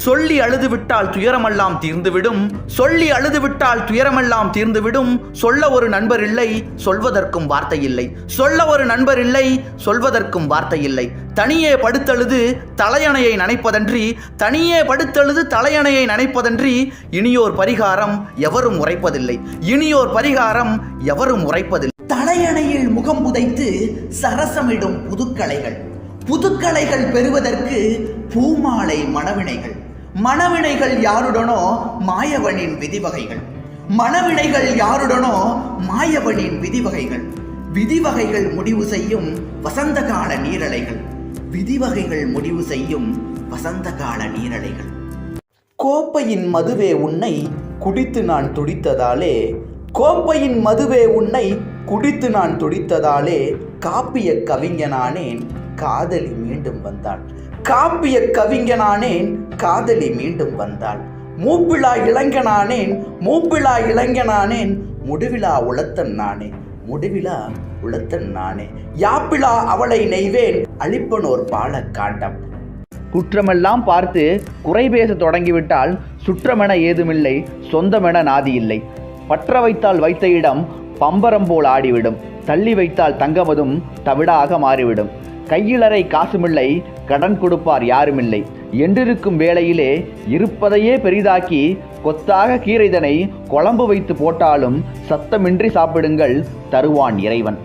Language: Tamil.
சொல்லி அழுதுவிட்டால் துயரமெல்லாம் தீர்ந்துவிடும், சொல்லி அழுதுவிட்டால் துயரமெல்லாம் தீர்ந்துவிடும். சொல்ல ஒரு நண்பர் இல்லை, சொல்வதற்கும் வார்த்தை இல்லை. சொல்ல ஒரு நண்பர் இல்லை, சொல்வதற்கும் வார்த்தை இல்லை. தனியே படுத்தழுது தலையணையை நனைப்பதன்றி, தனியே படுத்தழுது தலையணையை நனைப்பதன்றி இனியோர் பரிகாரம் எவரும் உரைப்பதில்லை, இனியோர் பரிகாரம் எவரும் உரைப்பதில்லை. தலையணையில் முகம் புதைத்து சரசமிடும் புதுக்கலைகள், புதுக்கலைகள் பெறுவதற்கு பூமாலை மணவினைகள். மணவினைகள் யாருடனோ மாயவனின் விதிவகைகள், மணவினைகள் யாருடனோ மாயவனின் விதிவகைகள். விதிவகைகள் முடிவு செய்யும் வசந்த கால நீரலைகள், விதிவகைகள் முடிவு செய்யும் வசந்த கால நீரலைகள். கோப்பையின் மதுவே உன்னை குடித்து நான் துடித்ததாலே, கோப்பையின் மதுவே உன்னை குடித்து நான் துடித்ததாலே காப்பிய கவிஞனானேன், காதலி மீண்டும் வந்தாள். காப்பிய கவிஞனானேன், காதலி மீண்டும் வந்தாள். மூப்பிலா இளைஞனானேன், மூப்பிலா இளைஞனானேன், முடிவிலா உளத்தன் நானே, முடிவிலா உளத்தன் நானே. யாப்பிலா அவளை நெய்வேன், அழிப்பனோர் பால காண்டம். குற்றமெல்லாம் பார்த்து குறை பேச தொடங்கிவிட்டால் சுற்றமென ஏதுமில்லை, சொந்தமென நாதி இல்லை. பற்ற வைத்தால் வைத்த இடம் பம்பரம் போல் ஆடிவிடும், தள்ளி வைத்தால் தங்கமதும் தவிடாக மாறிவிடும். கையிலறை காசுமில்லை, கடன் கொடுப்பார் யாருமில்லை. என்றிருக்கும் வேளையிலே இருப்பதையே பெரிதாக்கி கொத்தாக கீரைதனை குழம்பு வைத்து போட்டாலும் சத்தமின்றி சாப்பிடுங்கள், தருவான் இறைவன்.